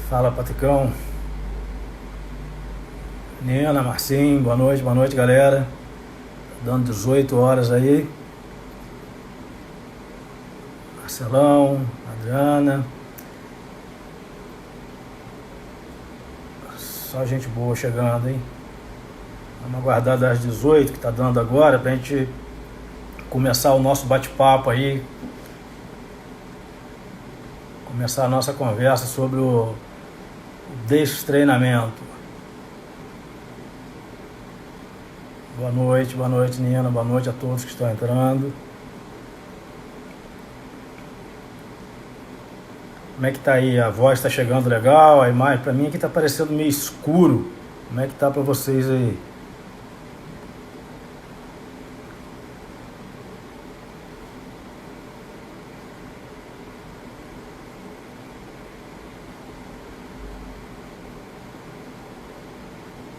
Fala, Patricão, Nena, Marcinho, boa noite, galera. Tá dando 18 horas aí. Marcelão, Adriana. Só gente boa chegando, hein? Vamos aguardar das 18 que tá dando agora pra gente começar o nosso bate-papo aí. Começar a nossa conversa sobre o destreinamento. Boa noite, Nina. Boa noite a todos que estão entrando. Como é que tá aí? A voz tá chegando legal? A imagem, pra mim aqui tá parecendo meio escuro. Como é que tá pra vocês aí?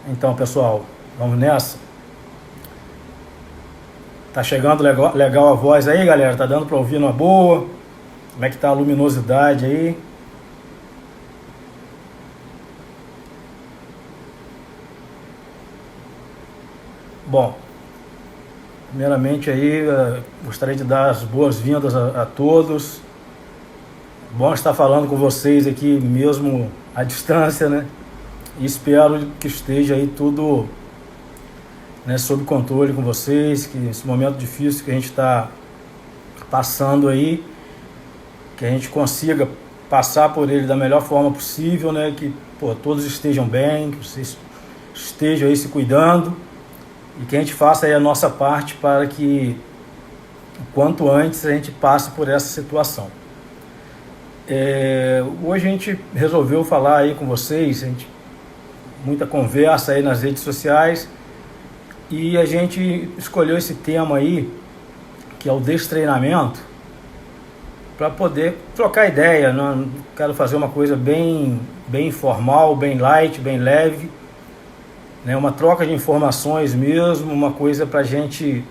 Então, pessoal, vamos nessa? Tá chegando legal a voz aí, galera? Tá dando pra ouvir numa boa? Como é que tá a luminosidade aí? Bom, primeiramente aí, gostaria de dar as boas-vindas a todos. Bom estar falando com vocês aqui mesmo à distância, né? E espero que esteja aí tudo, né, sob controle com vocês, que esse momento difícil que a gente está passando aí, que a gente consiga passar por ele da melhor forma possível, né? Que todos estejam bem, que vocês estejam aí se cuidando e que a gente faça aí a nossa parte para que o quanto antes a gente passe por essa situação. Hoje a gente resolveu falar aí com vocês, muita conversa aí nas redes sociais, e a gente escolheu esse tema aí, que é o destreinamento, para poder trocar ideia. Não quero fazer uma coisa bem informal, bem light, bem leve, né? Uma troca de informações mesmo, uma coisa para a gente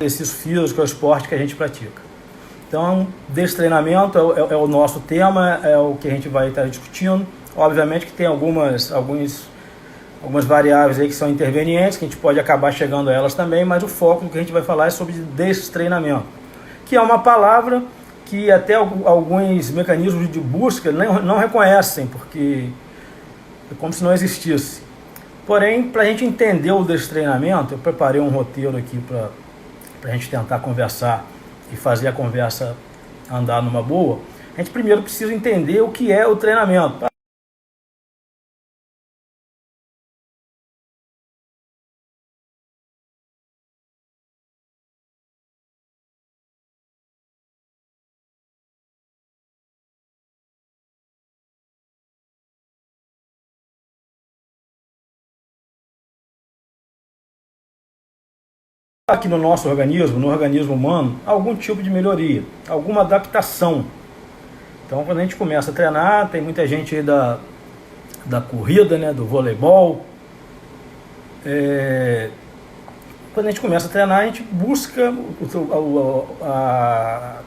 exercício físico, é o esporte que a gente pratica. Então, destreinamento é o nosso tema, é o que a gente vai estar discutindo. Obviamente que tem algumas variáveis aí que são intervenientes, que a gente pode acabar chegando a elas também, mas o foco do que a gente vai falar é sobre destreinamento, que é uma palavra que até alguns mecanismos de busca não reconhecem, porque é como se não existisse. Porém, para a gente entender o destreinamento, eu preparei um roteiro aqui para a gente tentar conversar e fazer a conversa andar numa boa. A gente primeiro precisa entender o que é o treinamento. Aqui no nosso organismo, no organismo humano, algum tipo de melhoria, alguma adaptação. Então, quando a gente começa a treinar, tem muita gente aí da corrida, né, do voleibol. Quando a gente começa a treinar, a gente busca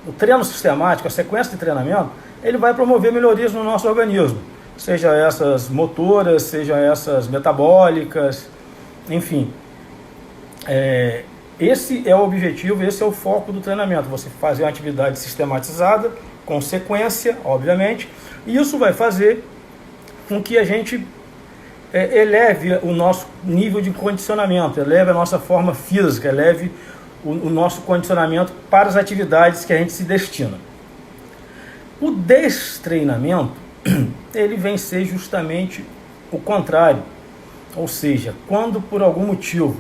o treino sistemático, a sequência de treinamento, ele vai promover melhorias no nosso organismo, seja essas motoras, seja essas metabólicas, enfim. Esse é o objetivo, esse é o foco do treinamento, você fazer uma atividade sistematizada, com sequência, obviamente, e isso vai fazer com que a gente eleve o nosso nível de condicionamento, eleve a nossa forma física, eleve o nosso condicionamento para as atividades que a gente se destina. O destreinamento, ele vem ser justamente o contrário. Ou seja, quando por algum motivo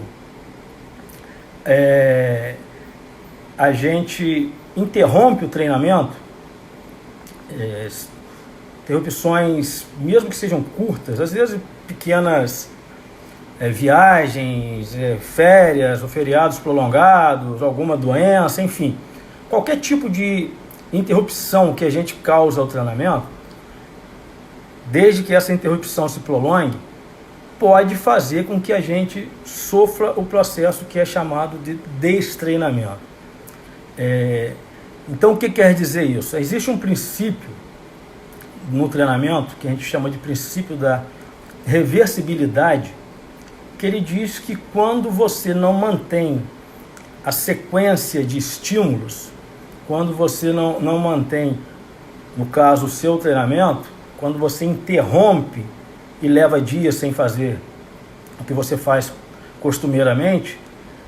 a gente interrompe o treinamento, interrupções, mesmo que sejam curtas, às vezes pequenas viagens, férias ou feriados prolongados, alguma doença, enfim, qualquer tipo de interrupção que a gente causa ao treinamento, desde que essa interrupção se prolongue, pode fazer com que a gente sofra o processo que é chamado de destreinamento. Então, o que quer dizer isso? Existe um princípio no treinamento que a gente chama de princípio da reversibilidade, que ele diz que quando você não mantém a sequência de estímulos, quando você não mantém, no caso, o seu treinamento, quando você interrompe e leva dias sem fazer o que você faz costumeiramente,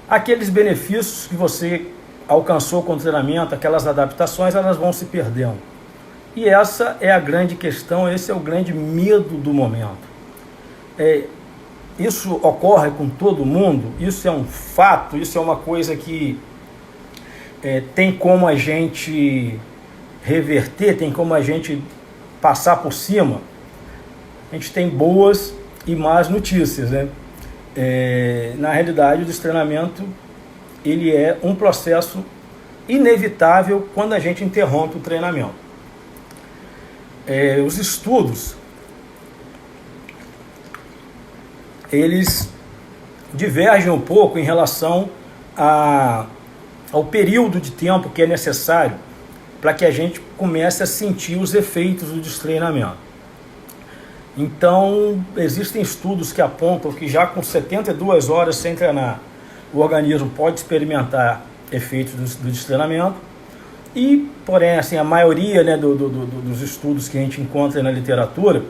aqueles benefícios que você alcançou com o treinamento, aquelas adaptações, elas vão se perdendo. E essa é a grande questão, esse é o grande medo do momento. Isso ocorre com todo mundo, isso é um fato, isso é uma coisa que tem como a gente reverter, tem como a gente passar por cima. A gente tem boas e más notícias, né? Na realidade, o destreinamento ele é um processo inevitável quando a gente interrompe o treinamento. Os estudos, eles divergem um pouco em relação ao período de tempo que é necessário para que a gente comece a sentir os efeitos do destreinamento. Então, existem estudos que apontam que já com 72 horas sem treinar, o organismo pode experimentar efeitos do destreinamento. E, porém, assim, a maioria, né, dos estudos que a gente encontra na literatura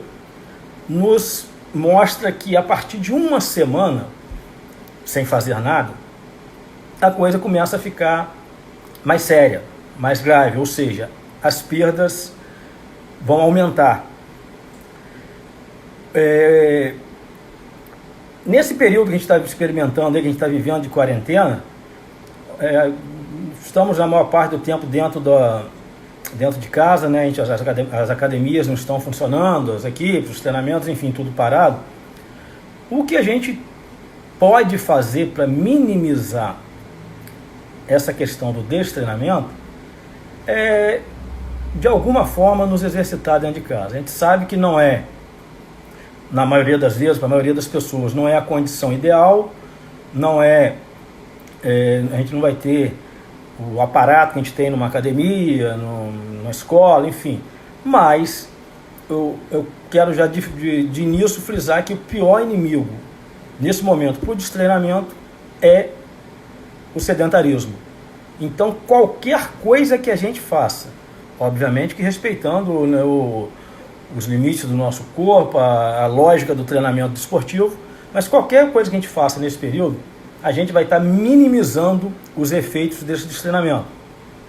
nos mostra que a partir de uma semana, sem fazer nada, a coisa começa a ficar mais séria, mais grave, ou seja, as perdas vão aumentar. Nesse período que a gente está experimentando, que a gente está vivendo de quarentena, estamos a maior parte do tempo dentro de casa, né? As academias não estão funcionando, as equipes, os treinamentos, enfim, tudo parado. O que a gente pode fazer para minimizar essa questão do destreinamento é, de alguma forma, nos exercitar dentro de casa. A gente sabe que não é, na maioria das vezes, para a maioria das pessoas, não é a condição ideal, não é, a gente não vai ter o aparato que a gente tem numa academia, numa escola, enfim. Mas eu quero já de início frisar que o pior inimigo nesse momento para o destreinamento é o sedentarismo. Então qualquer coisa que a gente faça, obviamente que respeitando, né, os limites do nosso corpo, a lógica do treinamento desportivo, mas qualquer coisa que a gente faça nesse período, a gente vai estar minimizando os efeitos desse destreinamento,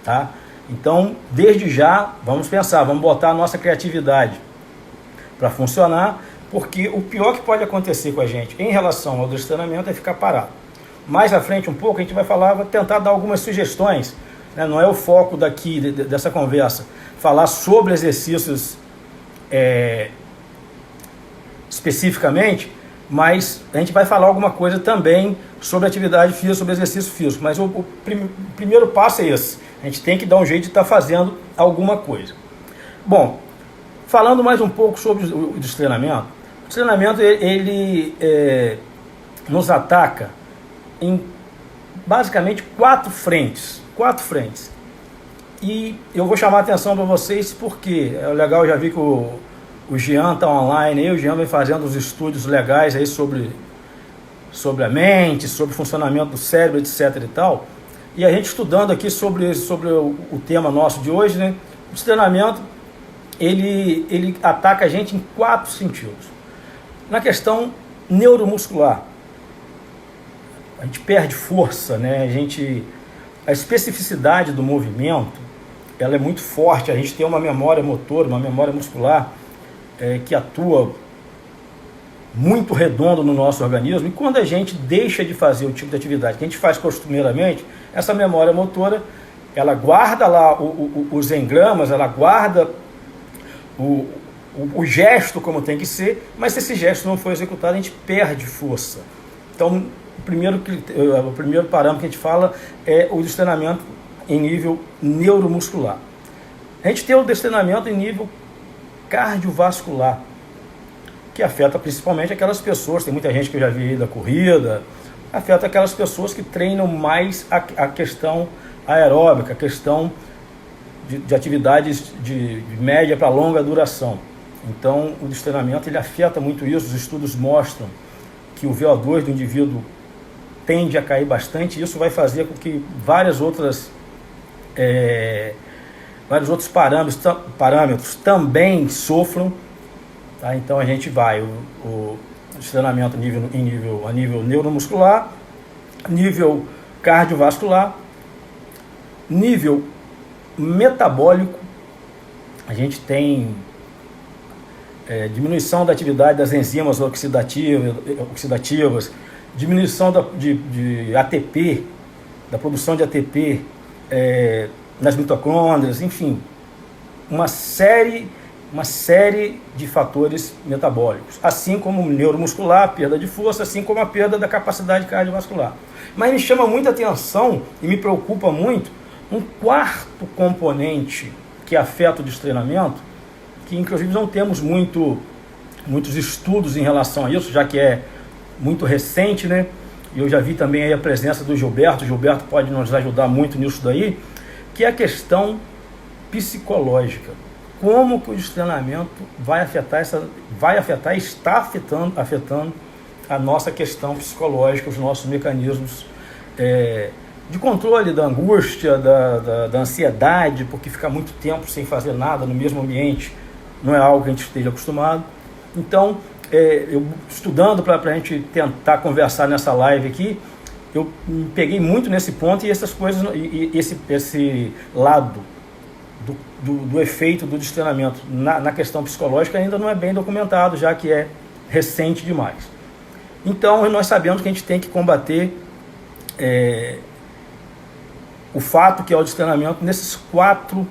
tá? Então, desde já, vamos pensar, vamos botar a nossa criatividade para funcionar, porque o pior que pode acontecer com a gente em relação ao destreinamento é ficar parado. Mais à frente um pouco a gente vai tentar dar algumas sugestões, né? Não é o foco dessa conversa, falar sobre exercícios especificamente, mas a gente vai falar alguma coisa também sobre atividade física, sobre exercício físico. Mas o primeiro passo é esse. A gente tem que dar um jeito de estar fazendo alguma coisa. Bom, falando mais um pouco sobre o destreinamento. O treinamento ele nos ataca em basicamente quatro frentes. E eu vou chamar a atenção para vocês porque é legal, eu já vi que o Jean está online, aí o Jean vem fazendo os estudos legais aí sobre a mente, sobre o funcionamento do cérebro, etc. e tal. E a gente estudando aqui sobre o tema nosso de hoje, né? O treinamento, ele ataca a gente em quatro sentidos. Na questão neuromuscular, a gente perde força, né? A especificidade do movimento, ela é muito forte. A gente tem uma memória motora, uma memória muscular que atua muito redondo no nosso organismo, e quando a gente deixa de fazer o tipo de atividade que a gente faz costumeiramente, essa memória motora, ela guarda lá os engramas, ela guarda o gesto como tem que ser, mas se esse gesto não for executado, a gente perde força. Então, o primeiro parâmetro que a gente fala é o destreinamento em nível neuromuscular. A gente tem o destreinamento em nível cardiovascular, que afeta principalmente aquelas pessoas, tem muita gente que eu já vi aí da corrida, afeta aquelas pessoas que treinam mais a questão aeróbica, a questão de atividades de média para longa duração. Então, o destreinamento ele afeta muito isso. Os estudos mostram que o VO2 do indivíduo tende a cair bastante, e isso vai fazer com que vários outros parâmetros também sofram. Tá? Então a gente vai o destreinamento a nível neuromuscular, nível cardiovascular, nível metabólico. A gente tem diminuição da atividade das enzimas oxidativas, diminuição de ATP, da produção de ATP nas mitocôndrias, enfim, uma série de fatores metabólicos, assim como o neuromuscular, perda de força, assim como a perda da capacidade cardiovascular. Mas me chama muita atenção e me preocupa muito um quarto componente que afeta o destreinamento, que inclusive não temos muitos estudos em relação a isso, já que é muito recente, né? E eu já vi também aí a presença do Gilberto. O Gilberto pode nos ajudar muito nisso daí, que é a questão psicológica. Como que o destreinamento vai afetar e está afetando a nossa questão psicológica, os nossos mecanismos de controle da angústia, da ansiedade, porque ficar muito tempo sem fazer nada no mesmo ambiente não é algo que a gente esteja acostumado. Então, eu estudando para a gente tentar conversar nessa live aqui, eu me peguei muito nesse ponto, e essas coisas, e esse lado do efeito do destreinamento na questão psicológica ainda não é bem documentado, já que é recente demais. Então, nós sabemos que a gente tem que combater o fato que é o destreinamento nesses 4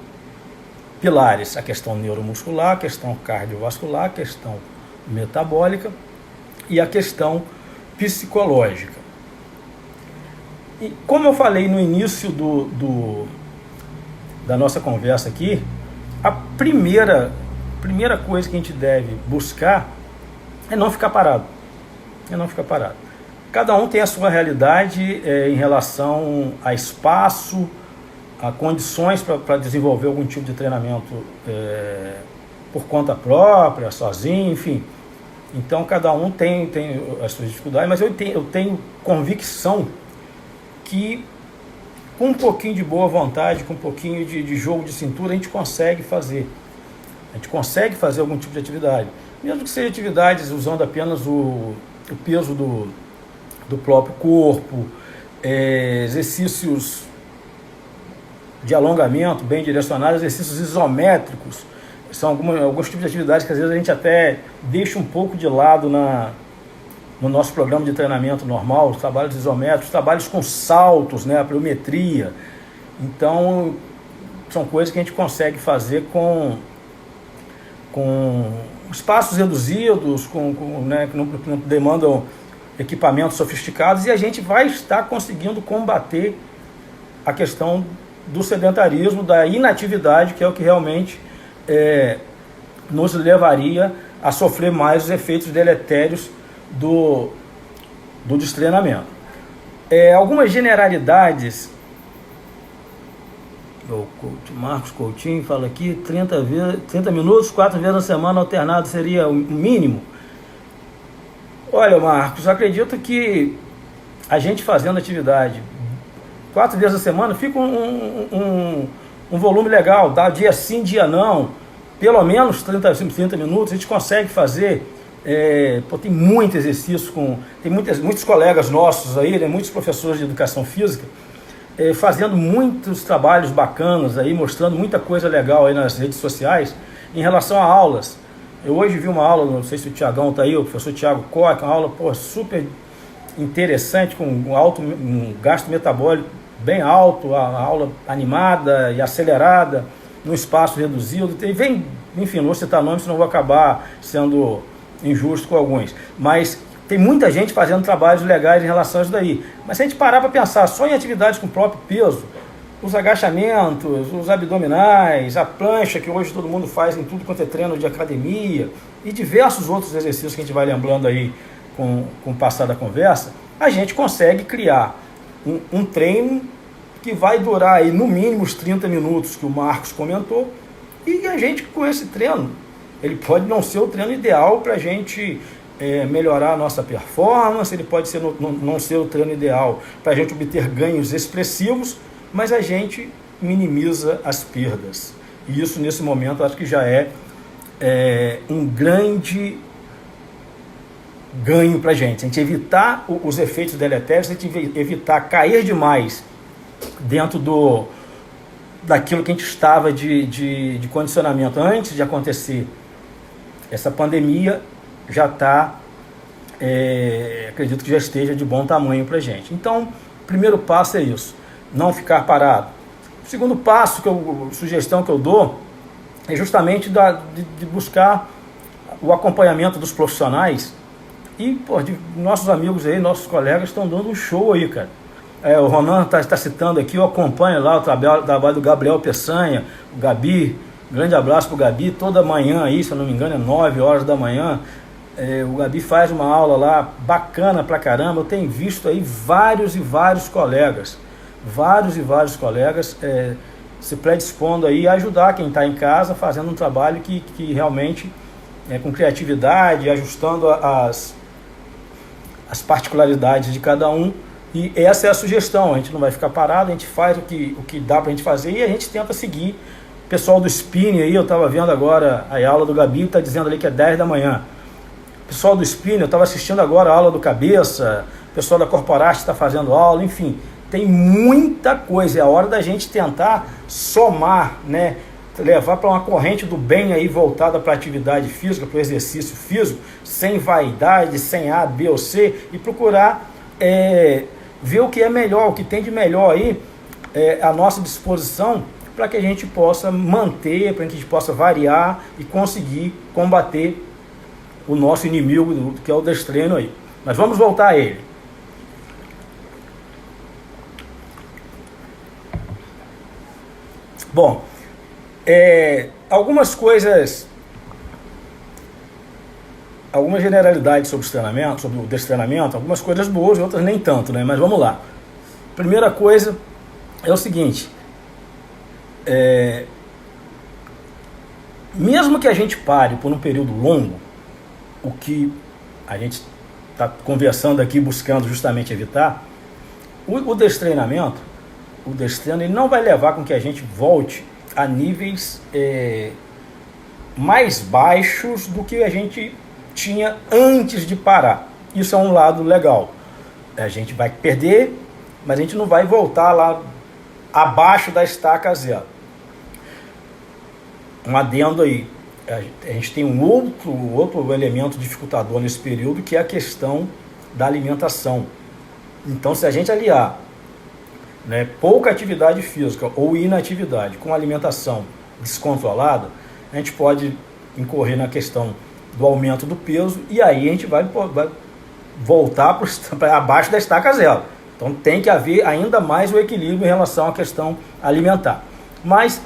pilares: a questão neuromuscular, a questão cardiovascular, a questão metabólica e a questão psicológica. E como eu falei no início da nossa conversa aqui, a primeira coisa que a gente deve buscar é não ficar parado. Cada um tem a sua realidade em relação a espaço, a condições para desenvolver algum tipo de treinamento por conta própria, sozinho, enfim. Então cada um tem as suas dificuldades, mas eu tenho convicção que com um pouquinho de boa vontade, com um pouquinho de jogo de cintura, a gente consegue fazer. A gente consegue fazer algum tipo de atividade. Mesmo que seja atividades usando apenas o peso do próprio corpo, exercícios de alongamento bem direcionados, exercícios isométricos. São alguns tipos de atividades que às vezes a gente até deixa um pouco de lado no nosso programa de treinamento normal, os trabalhos isométricos, trabalhos com saltos, né, a pliometria. Então, são coisas que a gente consegue fazer com espaços reduzidos, né, que não demandam equipamentos sofisticados, e a gente vai estar conseguindo combater a questão do sedentarismo, da inatividade, que é o que realmente nos levaria a sofrer mais os efeitos deletérios do destreinamento. Algumas generalidades, o Marcos Coutinho fala aqui, 30 minutos, 4 vezes na semana alternado seria o mínimo. Olha, Marcos, acredito que a gente fazendo atividade 4 vezes na semana fica um volume legal, dá dia sim, dia não, pelo menos 30 minutos, a gente consegue fazer. Tem muito exercício, tem muitos colegas nossos aí, né, muitos professores de educação física, fazendo muitos trabalhos bacanas aí, mostrando muita coisa legal aí nas redes sociais em relação a aulas. Eu hoje vi uma aula, não sei se o Tiagão está aí, o professor Tiago Coca, uma aula super interessante, com um gasto metabólico bem alto, a aula animada e acelerada, num espaço reduzido. E vem, enfim, não vou citar nomes, senão vou acabar sendo injusto com alguns. Mas tem muita gente fazendo trabalhos legais em relação a isso daí. Mas se a gente parar para pensar só em atividades com o próprio peso, os agachamentos, os abdominais, a plancha que hoje todo mundo faz em tudo quanto é treino de academia e diversos outros exercícios que a gente vai lembrando aí com o passar da conversa, a gente consegue criar um treino que vai durar aí no mínimo os 30 minutos que o Marcos comentou, e a gente com esse treino, ele pode não ser o treino ideal para a gente melhorar a nossa performance, ele pode não ser o treino ideal para a gente obter ganhos expressivos, mas a gente minimiza as perdas. E isso, nesse momento, acho que já é um grande ganho para a gente. Se a gente evitar os efeitos deletérios, se a gente evitar cair demais dentro daquilo que a gente estava de condicionamento antes de acontecer essa pandemia, já está, acredito que já esteja de bom tamanho para a gente. Então, o primeiro passo é isso, não ficar parado. O segundo passo, sugestão que eu dou, é justamente de buscar o acompanhamento dos profissionais. E, nossos amigos aí, nossos colegas estão dando um show aí, cara. O Ronan está citando aqui, eu acompanho lá o trabalho do Gabriel Peçanha, o Gabi, grande abraço pro Gabi, toda manhã aí, se eu não me engano, é 9 horas da manhã. O Gabi faz uma aula lá bacana pra caramba. Eu tenho visto aí vários colegas se predispondo aí a ajudar quem está em casa, fazendo um trabalho que realmente com criatividade, ajustando as particularidades de cada um. E essa é a sugestão, a gente não vai ficar parado, a gente faz o que dá pra gente fazer e a gente tenta seguir. O pessoal do spinning aí, eu estava vendo agora a aula do Gabi, está dizendo ali que é 10 da manhã. O pessoal do spinning, eu estava assistindo agora a aula do Cabeça, o pessoal da Corporate está fazendo aula, enfim, tem muita coisa. É a hora da gente tentar somar, né? Levar para uma corrente do bem aí voltada para a atividade física, para o exercício físico, sem vaidade, sem A, B ou C, e procurar ver o que é melhor, o que tem de melhor aí à nossa disposição, para que a gente possa manter, para que a gente possa variar e conseguir combater o nosso inimigo, que é o destreino aí. Mas vamos voltar a ele. Bom, algumas coisas, algumas generalidades sobre o destreinamento, algumas coisas boas e outras nem tanto, né? Mas vamos lá. Primeira coisa é o seguinte, mesmo que a gente pare por um período longo, o que a gente está conversando aqui, buscando justamente evitar, o destreinamento, o destreino, ele não vai levar com que a gente volte a níveis mais baixos do que a gente tinha antes de parar. Isso é um lado legal. A gente vai perder, mas a gente não vai voltar lá abaixo da estaca zero. Um adendo aí, a gente tem um outro elemento dificultador nesse período, que é a questão da alimentação. Então, se a gente aliar pouca atividade física ou inatividade com alimentação descontrolada, a gente pode incorrer na questão do aumento do peso, e aí a gente vai voltar para abaixo da estaca zero. Então tem que haver ainda mais o equilíbrio em relação à questão alimentar. Mas,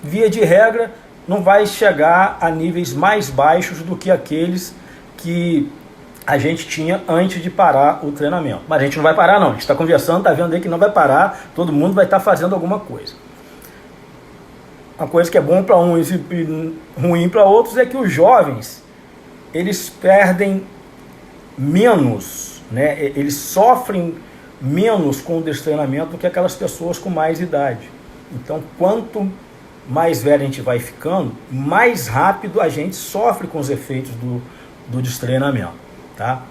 via de regra, não vai chegar a níveis mais baixos do que aqueles que a gente tinha antes de parar o treinamento. Mas a gente não vai parar não, a gente está conversando, está vendo aí que não vai parar, todo mundo vai estar fazendo alguma coisa. Uma coisa que é bom para uns e ruim para outros é que os jovens, eles perdem menos, eles sofrem menos com o destreinamento do que aquelas pessoas com mais idade. Então, quanto mais velho a gente vai ficando, mais rápido a gente sofre com os efeitos do destreinamento, tá?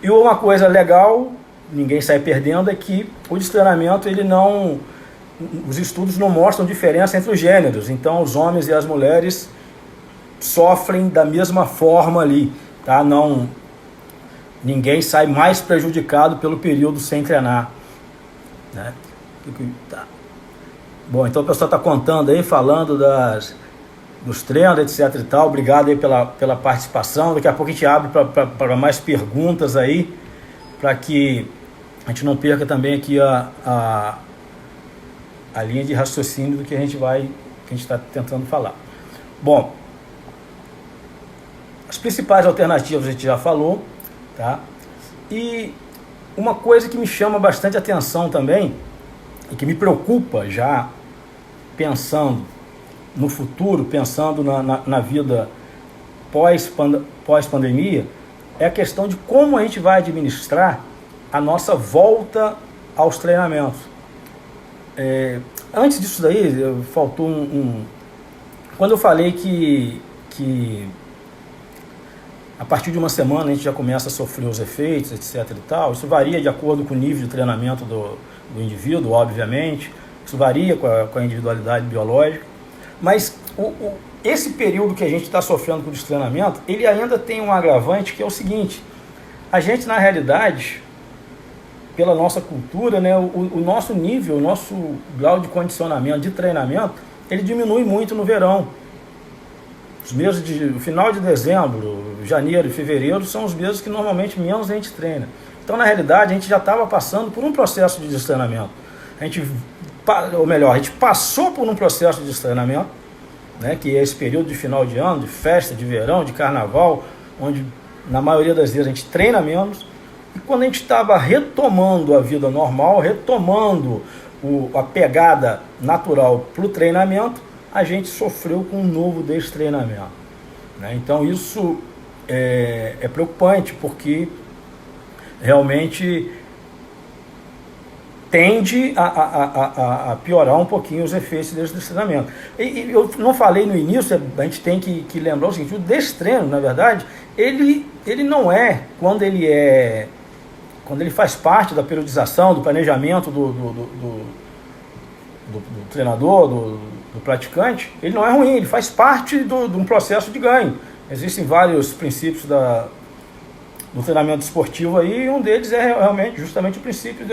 E uma coisa legal, ninguém sai perdendo, é que o destreinamento, os estudos não mostram diferença entre os gêneros. Então, os homens e as mulheres sofrem da mesma forma ali, tá? Não, ninguém sai mais prejudicado pelo período sem treinar, né? Tá. Bom, então o pessoal está contando aí, falando dos treinos, etc e tal. Obrigado aí pela participação. Daqui a pouco a gente abre para mais perguntas aí, para que a gente não perca também aqui a linha de raciocínio do que a gente está tentando falar. Bom, as principais alternativas a gente já falou, tá? E uma coisa que me chama bastante atenção também, e que me preocupa já pensando no futuro, pensando na vida pós-pandemia, é a questão de como a gente vai administrar a nossa volta aos treinamentos. Antes disso daí, faltou quando eu falei que a partir de uma semana a gente já começa a sofrer os efeitos, etc e tal, isso varia de acordo com o nível de treinamento do indivíduo, obviamente, isso varia com a individualidade biológica, mas esse período que a gente está sofrendo com o destreinamento, ele ainda tem um agravante, que é o seguinte: a gente, na realidade, pela nossa cultura, né, o nosso nível, o nosso grau de condicionamento, de treinamento, ele diminui muito no verão. Os meses o final de dezembro, janeiro e fevereiro são os meses que normalmente menos a gente treina. Então, na realidade, a gente já estava passando por um processo de destreinamento. A gente passou por um processo de destreinamento, né, que é esse período de final de ano, de festa, de verão, de carnaval, onde, na maioria das vezes, a gente treina menos. E quando a gente estava retomando a vida normal, retomando a pegada natural para o treinamento, a gente sofreu com um novo destreinamento, né? Então isso é preocupante, porque realmente tende a piorar um pouquinho os efeitos desse destreinamento. E eu não falei no início, a gente tem que lembrar o seguinte: o destreino, na verdade, ele não é, quando ele faz parte da periodização, do planejamento do treinador, do praticante, ele não é ruim, ele faz parte de um processo de ganho. Existem vários princípios do treinamento esportivo aí, e um deles é realmente justamente o princípio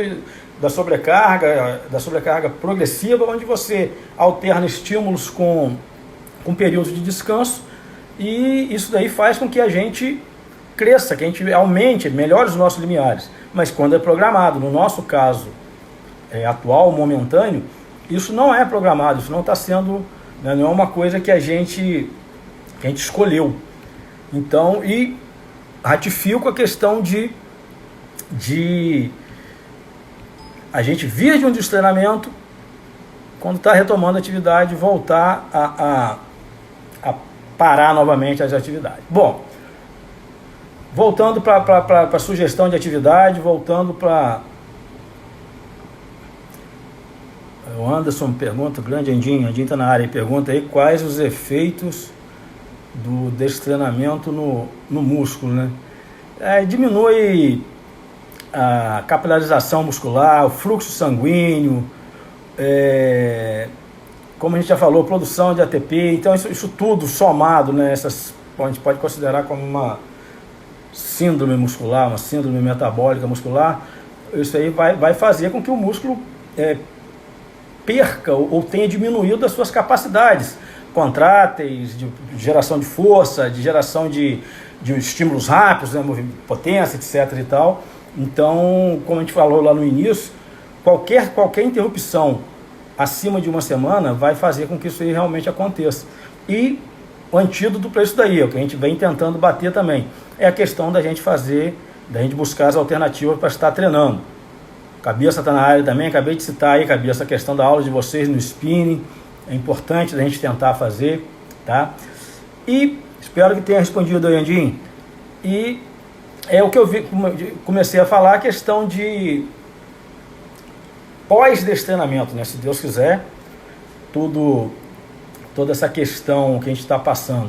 da sobrecarga progressiva, onde você alterna estímulos com períodos de descanso, e isso daí faz com que a gente cresça, que a gente aumente, melhore os nossos limiares. Mas quando é programado, no nosso caso atual, momentâneo, isso não é programado, isso não está sendo, né, não é uma coisa que a gente escolheu. Então, e ratifico a questão de a gente vir de um destreinamento, quando está retomando a atividade, voltar a parar novamente as atividades. Bom, voltando para a sugestão de atividade, voltando para... O Anderson pergunta, grande Andinho está na área, e pergunta aí quais os efeitos do destreinamento no músculo, né? Diminui a capilarização muscular, o fluxo sanguíneo, como a gente já falou, produção de ATP. Então isso tudo somado, né, a gente pode considerar como uma síndrome muscular, uma síndrome metabólica muscular. Isso aí vai fazer com que o músculo perca ou tenha diminuído as suas capacidades contráteis, de geração de força, de geração de estímulos rápidos, né, potência, etc. e tal. Então, como a gente falou lá no início, qualquer interrupção acima de uma semana vai fazer com que isso aí realmente aconteça. E o antídoto para isso daí, o que a gente vem tentando bater também, é a questão da gente buscar as alternativas para estar treinando. Cabeça está na área também, acabei de citar aí, Cabeça, a questão da aula de vocês no spinning, é importante a gente tentar fazer, tá? E espero que tenha respondido aí, Andinho. E é o que eu comecei a falar, a questão de pós-destreinamento, né? Se Deus quiser, toda essa questão que a gente está passando,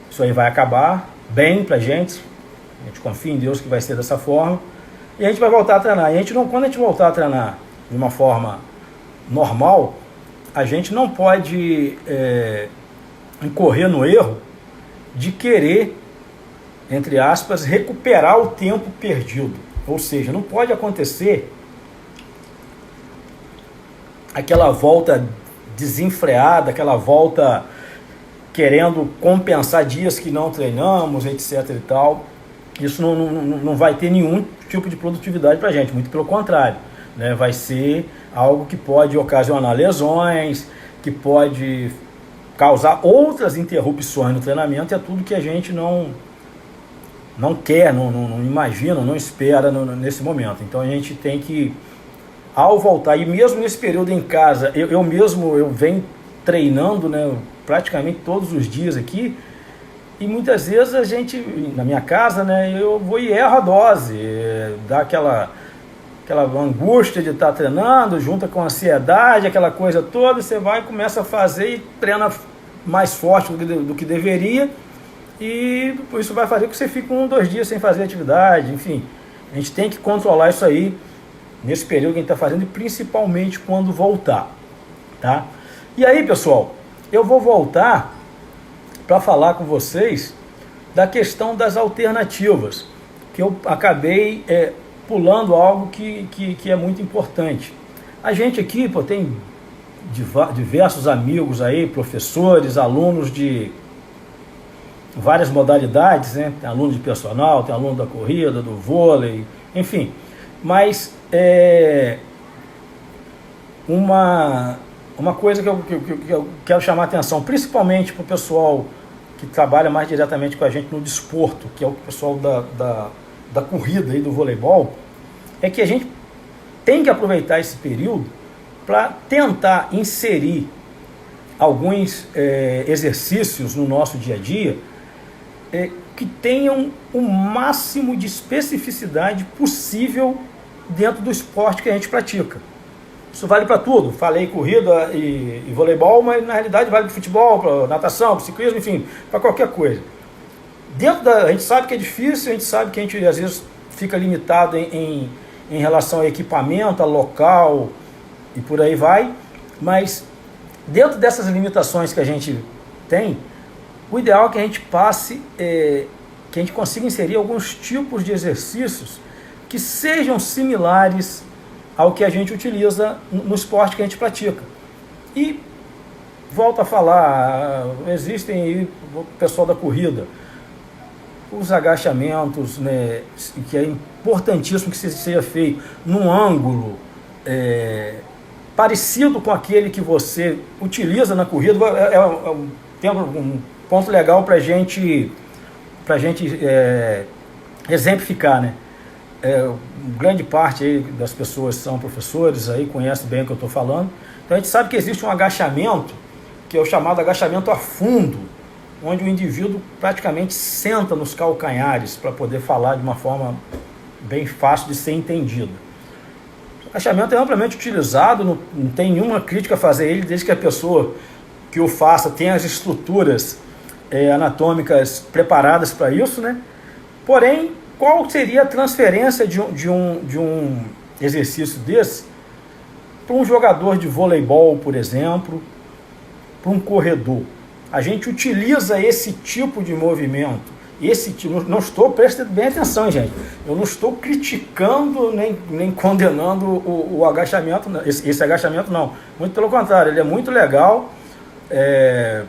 isso aí vai acabar bem pra gente. A gente confia em Deus que vai ser dessa forma. E a gente vai voltar a treinar. Quando a gente voltar a treinar de uma forma normal, a gente não pode incorrer no erro de querer, entre aspas, recuperar o tempo perdido. Ou seja, não pode acontecer aquela volta desenfreada, aquela volta querendo compensar dias que não treinamos, etc. e tal. Isso não vai ter nenhum tipo de produtividade para a gente, muito pelo contrário, né? Vai ser algo que pode ocasionar lesões, que pode causar outras interrupções no treinamento, é tudo que a gente não quer, não imagina, não espera nesse momento. Então a gente tem que, ao voltar, e mesmo nesse período em casa, eu venho treinando, né, praticamente todos os dias aqui, e muitas vezes a gente, na minha casa, né, eu vou e erro a dose, dá aquela angústia de estar treinando, junta com a ansiedade, aquela coisa toda, você vai e começa a fazer e treina mais forte do que deveria, e isso vai fazer que você fique 1 ou 2 dias sem fazer atividade. Enfim, a gente tem que controlar isso aí nesse período que a gente está fazendo, e principalmente quando voltar, tá? E aí, pessoal, eu vou voltar para falar com vocês da questão das alternativas, que eu acabei pulando algo que é muito importante. A gente aqui, tem diversos amigos aí, professores, alunos de várias modalidades, né? Tem aluno de personal, tem aluno da corrida, do vôlei, enfim. Mas uma coisa que eu quero chamar a atenção, principalmente para o pessoal que trabalha mais diretamente com a gente no desporto, que é o pessoal da corrida e do voleibol, é que a gente tem que aproveitar esse período para tentar inserir alguns exercícios no nosso dia a dia que tenham o máximo de especificidade possível dentro do esporte que a gente pratica. Isso vale para tudo. Falei corrida e voleibol, mas na realidade vale para futebol, para natação, para ciclismo, enfim, para qualquer coisa. A gente sabe que é difícil, a gente sabe que a gente às vezes fica limitado em relação a equipamento, a local e por aí vai, mas dentro dessas limitações que a gente tem, o ideal é que a gente que a gente consiga inserir alguns tipos de exercícios que sejam similares ao que a gente utiliza no esporte que a gente pratica. E volto a falar, existem aí o pessoal da corrida, os agachamentos, né, que é importantíssimo que seja feito num ângulo parecido com aquele que você utiliza na corrida. Tem um ponto legal para gente exemplificar, né? Grande parte aí das pessoas são professores, aí conhecem bem o que eu estou falando. Então a gente sabe que existe um agachamento, que é o chamado agachamento a fundo, onde o indivíduo praticamente senta nos calcanhares, para poder falar de uma forma bem fácil de ser entendido. O agachamento é amplamente utilizado, não tem nenhuma crítica a fazer ele, desde que a pessoa que o faça tenha as estruturas anatômicas preparadas para isso, né? Porém, qual seria a transferência de um exercício desse para um jogador de voleibol, por exemplo, para um corredor? A gente utiliza esse tipo de movimento, não estou, prestem bem atenção, gente, eu não estou criticando nem condenando o agachamento, esse agachamento não, muito pelo contrário, ele é muito legal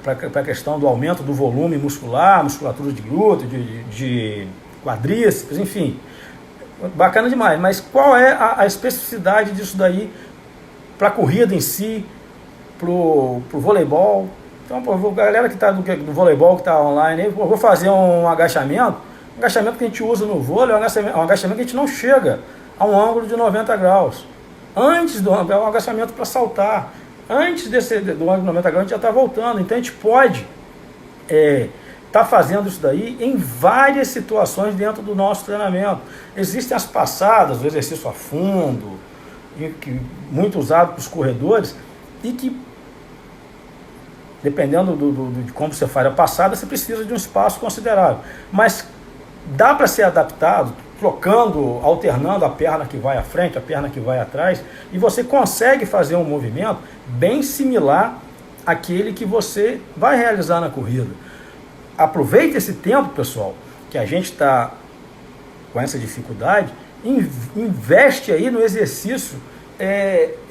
para a questão do aumento do volume muscular, musculatura de glúteo, de quadríceps, enfim, bacana demais. Mas qual é a especificidade disso daí para a corrida em si, para o voleibol? Então, a galera que está do voleibol, que está online, eu vou fazer um agachamento que a gente usa no vôlei, é um agachamento que a gente não chega a um ângulo de 90 graus. Antes é um agachamento para saltar. Antes do ângulo de 90 graus, a gente já está voltando. Então, a gente pode está fazendo isso daí em várias situações dentro do nosso treinamento. Existem as passadas, o exercício a fundo, muito usado para os corredores, e que, dependendo de como você faz a passada, você precisa de um espaço considerável. Mas dá para ser adaptado, trocando, alternando a perna que vai à frente, a perna que vai atrás, e você consegue fazer um movimento bem similar àquele que você vai realizar na corrida. aproveite esse tempo, pessoal, que a gente está com essa dificuldade, investe aí no exercício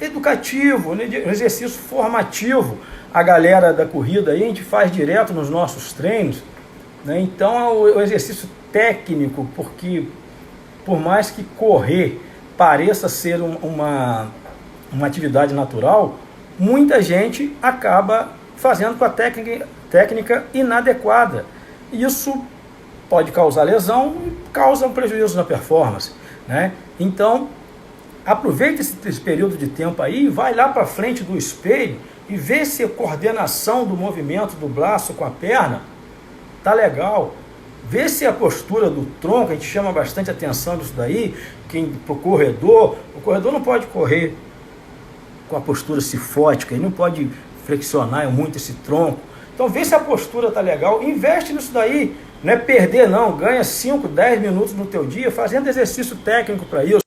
educativo, no exercício formativo. A galera da corrida aí, a gente faz direto nos nossos treinos, né? Então o exercício técnico, porque por mais que correr pareça ser uma atividade natural, muita gente acaba fazendo com a técnica inadequada. Isso pode causar lesão e causa um prejuízo na performance, né? Então, aproveita esse período de tempo aí, vai lá para frente do espelho e vê se a coordenação do movimento do braço com a perna tá legal. Vê se a postura do tronco, a gente chama bastante atenção disso daí, para o corredor não pode correr com a postura cifótica, ele não pode flexionar muito esse tronco. Então vê se a postura tá legal, investe nisso daí, não é perder não, ganha 5, 10 minutos no teu dia fazendo exercício técnico para isso.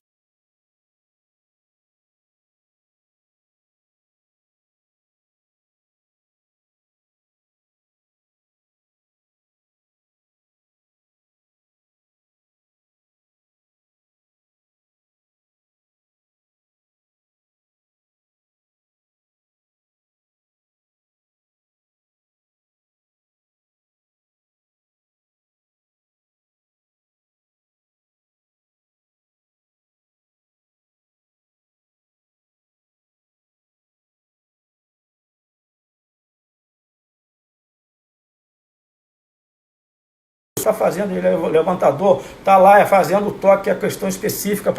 Está fazendo, ele é levantador, está lá fazendo o toque, a questão específica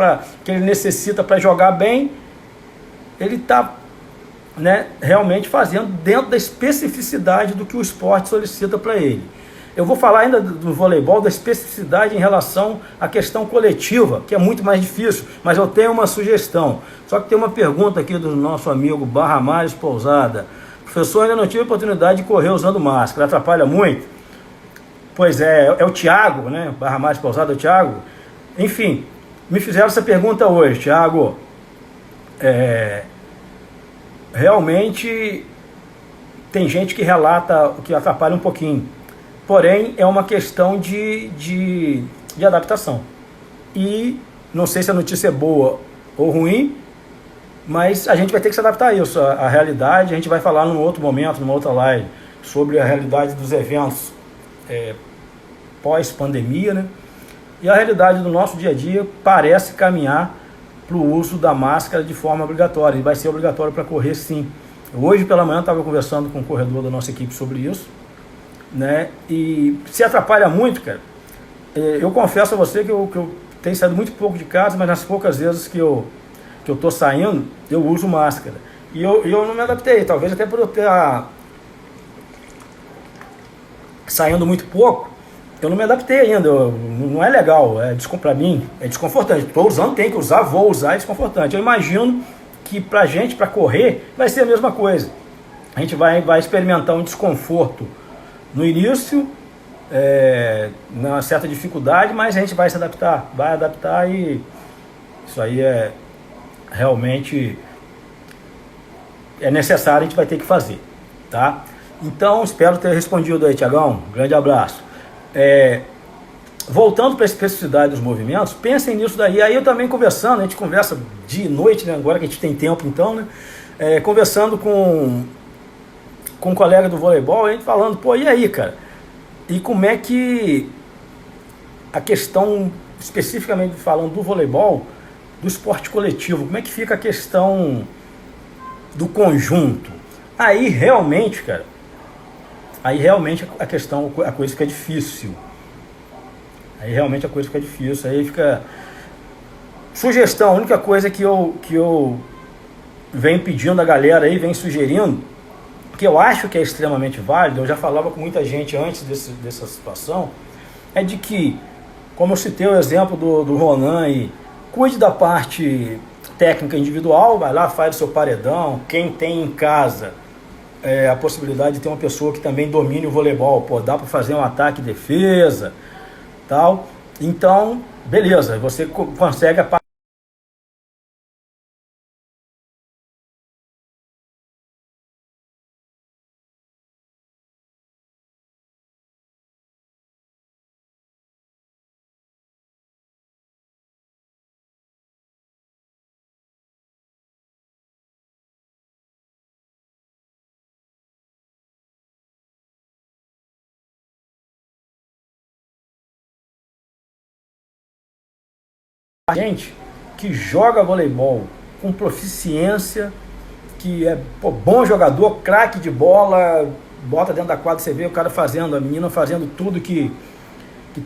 que ele necessita para jogar bem, ele está, né, realmente fazendo dentro da especificidade do que o esporte solicita para ele. Eu vou falar ainda do voleibol, da especificidade em relação à questão coletiva, que é muito mais difícil, mas eu tenho uma sugestão. Só que tem uma pergunta aqui do nosso amigo Barra Mares Pousada. Professor, ainda não tive a oportunidade de correr usando máscara, atrapalha muito? Pois é o Thiago, né? Barra Mares Pousada, é o Thiago. Enfim, me fizeram essa pergunta hoje, Thiago. Realmente tem gente que relata que atrapalha um pouquinho. Porém, é uma questão de adaptação. E não sei se a notícia é boa ou ruim, mas a gente vai ter que se adaptar a isso. A realidade, a gente vai falar num outro momento, numa outra live, sobre a realidade dos eventos pós-pandemia, né? E a realidade do nosso dia a dia parece caminhar para o uso da máscara de forma obrigatória, e vai ser obrigatório para correr sim. Hoje pela manhã eu estava conversando com o corredor da nossa equipe sobre isso, né? E se atrapalha muito, cara. Eu confesso a você que eu tenho saído muito pouco de casa, mas nas poucas vezes que eu estou saindo, eu uso máscara. E eu não me adaptei, talvez até por eu ter saindo muito pouco, eu não me adaptei ainda, não é legal, para mim é desconfortante. Estou usando, tem que usar, vou usar, é desconfortante. Eu imagino que pra gente, para correr, vai ser a mesma coisa. A gente vai experimentar um desconforto no início, uma certa dificuldade, mas a gente vai se adaptar, e isso aí realmente é necessário, a gente vai ter que fazer, tá? Então, espero ter respondido aí, Tiagão. Grande abraço. Voltando para a especificidade dos movimentos, pensem nisso daí. Aí eu também conversando, a gente conversa dia e noite, né? Agora que a gente tem tempo então, né? Conversando com um colega do voleibol, a gente falando, pô, e aí, cara? E como é que a questão, especificamente falando do voleibol, do esporte coletivo, como é que fica a questão do conjunto? Aí realmente, cara, a questão, a coisa fica difícil. Aí fica... Sugestão, a única coisa que eu venho pedindo a galera aí, venho sugerindo, que eu acho que é extremamente válido, eu já falava com muita gente antes dessa situação, é de que, como eu citei o exemplo do Ronan aí, cuide da parte técnica individual, vai lá, faz o seu paredão. Quem tem em casa a possibilidade de ter uma pessoa que também domine o voleibol, pô, dá para fazer um ataque e defesa, tal. Então, beleza, você consegue a a gente que joga voleibol com proficiência, que é bom jogador, craque de bola, bota dentro da quadra, você vê o cara fazendo, a menina fazendo tudo que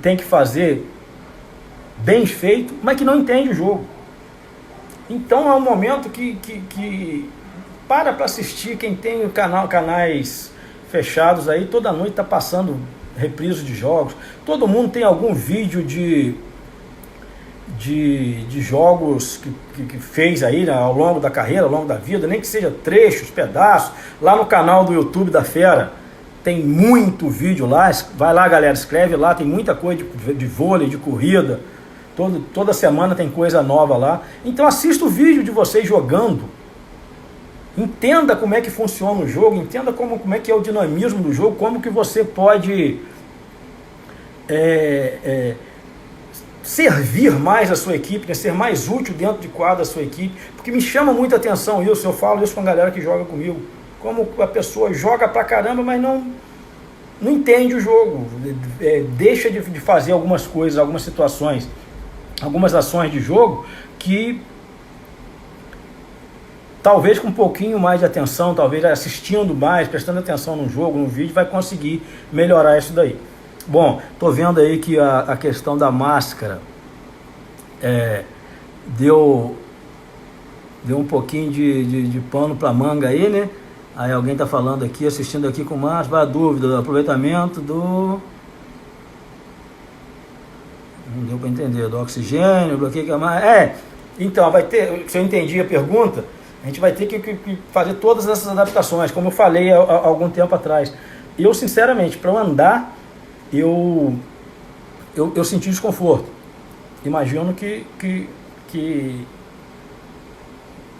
tem que fazer bem feito, mas que não entende o jogo. Então é um momento que para assistir. Quem tem canais fechados aí, toda noite está passando reprise de jogos. Todo mundo tem algum vídeo de jogos que fez aí, né, ao longo da carreira, ao longo da vida, nem que seja trechos, pedaços. Lá no canal do YouTube da Fera tem muito vídeo lá. Vai lá, galera, escreve lá, tem muita coisa de vôlei, de corrida. Toda semana tem coisa nova lá. Então assista o vídeo de vocês jogando. Entenda como é que funciona o jogo, entenda como é que é o dinamismo do jogo, como que você pode servir mais a sua equipe, né, ser mais útil dentro de quadra a sua equipe, porque me chama muita atenção isso, eu falo isso com a galera que joga comigo, como a pessoa joga pra caramba, mas não entende o jogo, deixa de fazer algumas coisas, algumas situações, algumas ações de jogo que talvez com um pouquinho mais de atenção, talvez assistindo mais, prestando atenção no jogo, no vídeo, vai conseguir melhorar isso daí. Bom, tô vendo aí que a questão da máscara deu um pouquinho de pano para manga aí, né? Aí alguém tá falando aqui, assistindo aqui com mais, vai a dúvida do aproveitamento do... Não deu para entender, do oxigênio, bloqueio que mais... Então, vai ter, se eu entendi a pergunta, a gente vai ter que fazer todas essas adaptações, como eu falei há algum tempo atrás. Eu, sinceramente, para eu andar, eu senti desconforto. Imagino que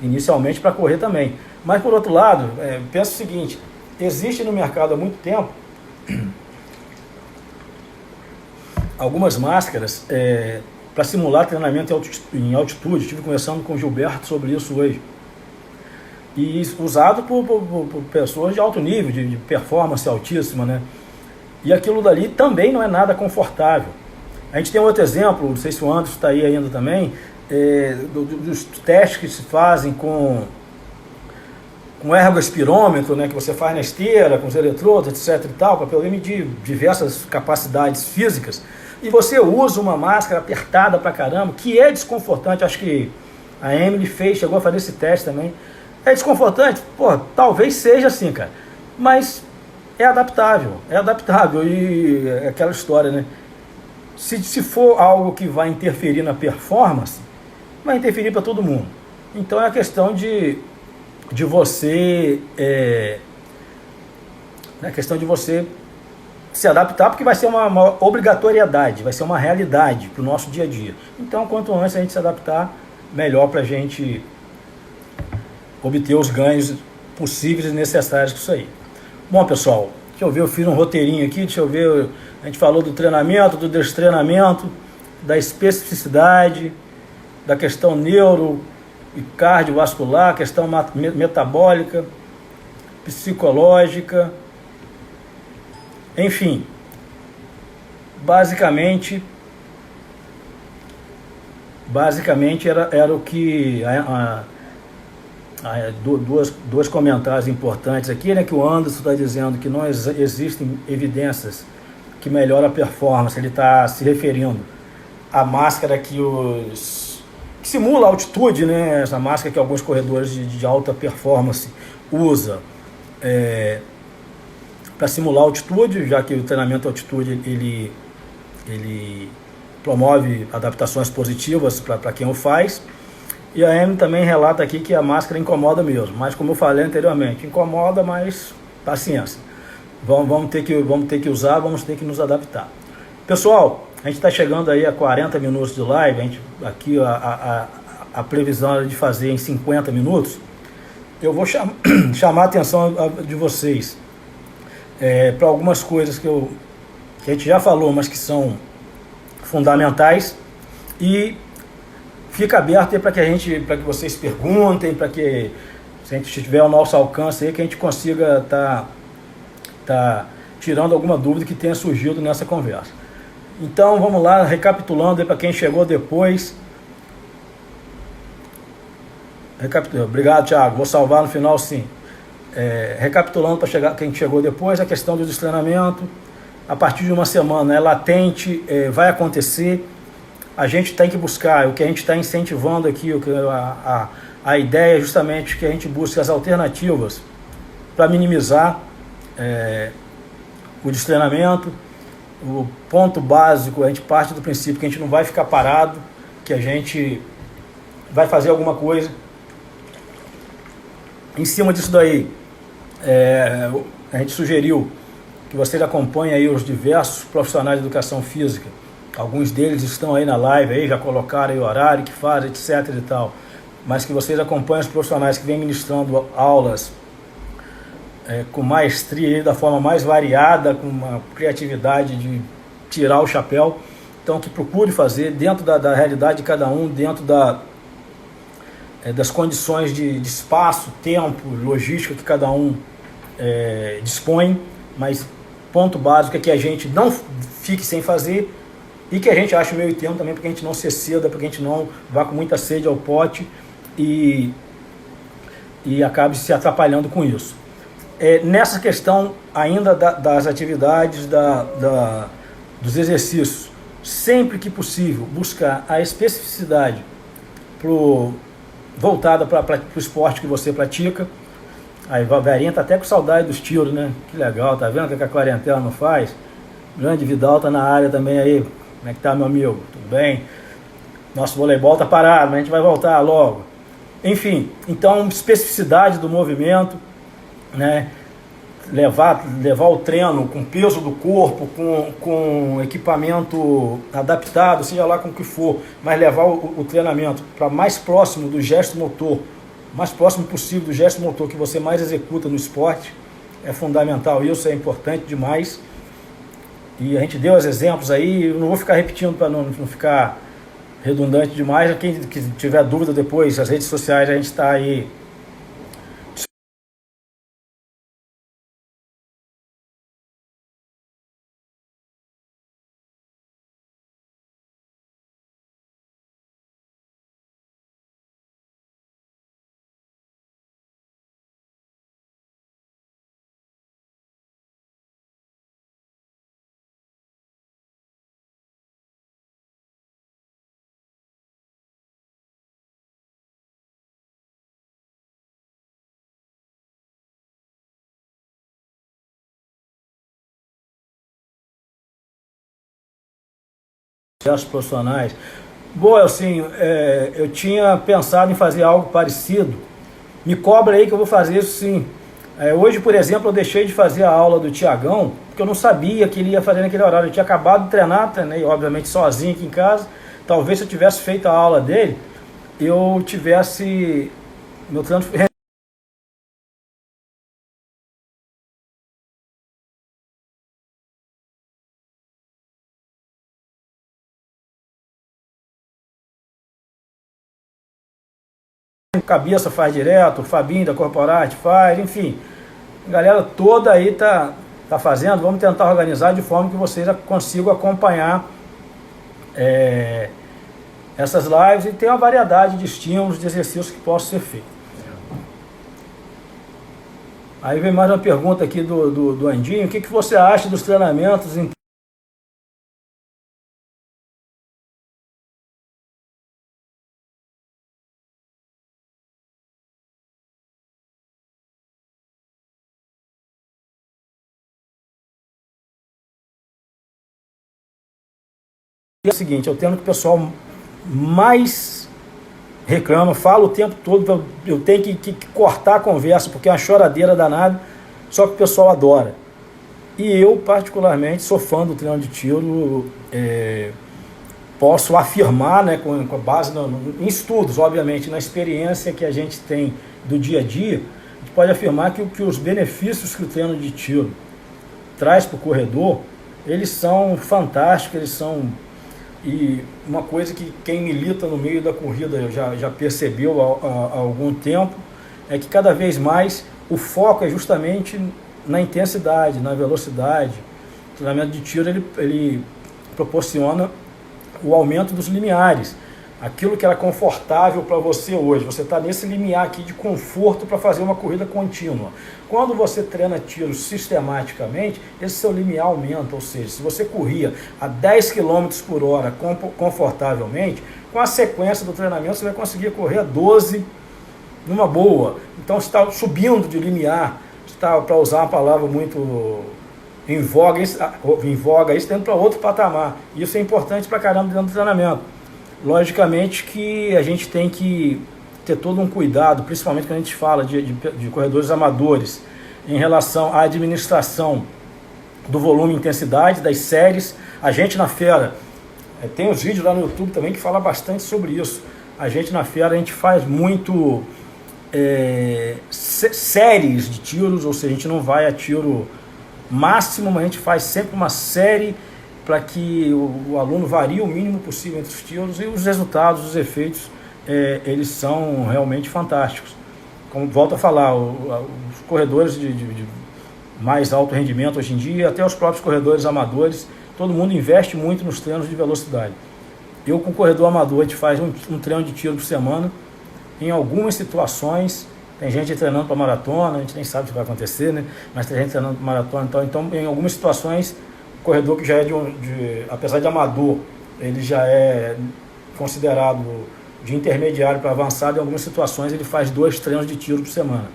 inicialmente para correr também. Mas, por outro lado, penso o seguinte, existe no mercado há muito tempo algumas máscaras para simular treinamento em altitude. Estive conversando com o Gilberto sobre isso hoje. E usado por pessoas de alto nível, de performance altíssima, né? E aquilo dali também não é nada confortável. A gente tem outro exemplo, não sei se o Anderson está aí ainda também, dos testes que se fazem com ergospirômetro, né, que você faz na esteira, com os eletrodos, etc. e tal, para poder medir diversas capacidades físicas. E você usa uma máscara apertada pra caramba, que é desconfortante. Acho que a Emily chegou a fazer esse teste também. É desconfortante? Pô, talvez seja assim, cara. Mas é adaptável e é aquela história, né? Se for algo que vai interferir na performance, vai interferir para todo mundo. Então é a questão de você se adaptar, porque vai ser uma obrigatoriedade, vai ser uma realidade para o nosso dia a dia. Então, quanto antes a gente se adaptar, melhor para a gente obter os ganhos possíveis e necessários com isso aí. Bom, pessoal, deixa eu ver, eu fiz um roteirinho aqui, deixa eu ver, a gente falou do treinamento, do destreinamento, da especificidade, da questão neuro e cardiovascular, questão metabólica, psicológica, enfim, basicamente era o que dois comentários importantes aqui, né, que o Anderson está dizendo que não existem evidências que melhoram a performance. Ele está se referindo à máscara que simula a altitude, né, essa máscara que alguns corredores de alta performance usam para simular a altitude, já que o treinamento à altitude ele promove adaptações positivas para quem o faz. E a Amy também relata aqui que a máscara incomoda mesmo, mas como eu falei anteriormente, incomoda, mas paciência. Vamos ter que usar, vamos ter que nos adaptar. Pessoal, a gente está chegando aí a 40 minutos de live, aqui a previsão era de fazer em 50 minutos. Eu vou chamar a atenção de vocês para algumas coisas que a gente já falou, mas que são fundamentais, e fica aberto aí para que vocês perguntem, para que, se a gente tiver ao nosso alcance aí, que a gente consiga tá tirando alguma dúvida que tenha surgido nessa conversa. Então vamos lá, recapitulando aí para quem chegou depois, Obrigado, Thiago. Vou salvar no final, sim. Recapitulando para chegar quem chegou depois, a questão do destreinamento, a partir de uma semana é latente, vai acontecer. A gente tem que buscar, o que a gente está incentivando aqui, a ideia é justamente que a gente busque as alternativas para minimizar o destreinamento. O ponto básico, a gente parte do princípio que a gente não vai ficar parado, que a gente vai fazer alguma coisa. Em cima disso daí, a gente sugeriu que vocês acompanhem aí os diversos profissionais de educação física. Alguns deles estão aí na live, aí, já colocaram aí o horário que fazem, etc e tal. Mas que vocês acompanhem os profissionais que vêm ministrando aulas com maestria, da forma mais variada, com uma criatividade de tirar o chapéu. Então, que procure fazer dentro da realidade de cada um, dentro das condições de espaço, tempo, logística que cada um dispõe. Mas ponto básico é que a gente não fique sem fazer e que a gente ache o meio termo também, porque a gente não se exceda, porque a gente não vá com muita sede ao pote e acabe se atrapalhando com isso. Nessa questão ainda das atividades, dos exercícios, sempre que possível, buscar a especificidade voltada para o esporte que você pratica. Aí a Verinha tá até com saudade dos tiros, né? Que legal, tá vendo o que a quarentena não faz? Grande Vidal tá na área também aí. Como é que tá, meu amigo? Tudo bem? Nosso voleibol tá parado, mas a gente vai voltar logo. Enfim, então especificidade do movimento, né? Levar o treino com peso do corpo, com equipamento adaptado, seja lá com o que for, mas levar o treinamento para mais próximo do gesto motor, mais próximo possível do gesto motor que você mais executa no esporte, é fundamental. Isso é importante demais. E a gente deu os exemplos aí, eu não vou ficar repetindo para não ficar redundante demais. Quem tiver dúvida depois, as redes sociais, a gente está aí. Profissionais. Bom, assim, eu tinha pensado em fazer algo parecido. Me cobra aí que eu vou fazer isso sim. Hoje, por exemplo, eu deixei de fazer a aula do Tiagão, porque eu não sabia que ele ia fazer naquele horário. Eu tinha acabado de treinar, treinei obviamente sozinho aqui em casa. Talvez se eu tivesse feito a aula dele, eu tivesse meu treino cabeça faz direto, o Fabinho da Corporate faz, enfim, a galera toda aí tá fazendo. Vamos tentar organizar de forma que vocês consigam acompanhar essas lives e ter uma variedade de estímulos, de exercícios que possam ser feitos. Aí vem mais uma pergunta aqui do Andinho: o que você acha dos treinamentos em é o seguinte, eu tendo que o pessoal mais reclama, fala o tempo todo, eu tenho que cortar a conversa, porque é uma choradeira danada, só que o pessoal adora. E eu, particularmente, sou fã do treino de tiro, posso afirmar, né, com base em estudos, obviamente, na experiência que a gente tem do dia a dia, a gente pode afirmar que os benefícios que o treino de tiro traz para o corredor, eles são fantásticos, eles são... E uma coisa que quem milita no meio da corrida já percebeu há algum tempo, é que cada vez mais o foco é justamente na intensidade, na velocidade. treinamento de tiro ele proporciona o aumento dos limiares. aquilo que era confortável para você hoje, você está nesse limiar aqui de conforto para fazer uma corrida contínua. Quando você treina tiros sistematicamente, esse seu limiar aumenta, ou seja, se você corria a 10 km por hora confortavelmente, com a sequência do treinamento você vai conseguir correr a 12 numa boa. Então você está subindo de limiar, está, para usar uma palavra muito em voga, isso dentro para outro patamar. Isso é importante para caramba dentro do treinamento. Logicamente que a gente tem que ter todo um cuidado, principalmente quando a gente fala de corredores amadores, em relação à administração do volume e intensidade das séries. A gente na Fera, tem os vídeos lá no YouTube também que fala bastante sobre isso. A gente na Fera, a gente faz muito séries de tiros, ou seja, a gente não vai a tiro máximo, mas a gente faz sempre uma série para que o aluno varie o mínimo possível entre os tiros, e os resultados, os efeitos, eles são realmente fantásticos. Como volto a falar, os corredores de mais alto rendimento hoje em dia, até os próprios corredores amadores, todo mundo investe muito nos treinos de velocidade. Eu, com corredor amador, a gente faz um treino de tiro por semana. Em algumas situações, tem gente treinando para maratona, a gente nem sabe o que vai acontecer, né? Mas tem gente treinando para maratona, então em algumas situações, o corredor que já é apesar de amador, ele já é considerado de intermediário para avançado. Em algumas situações ele faz 2 treinos de tiro por semana.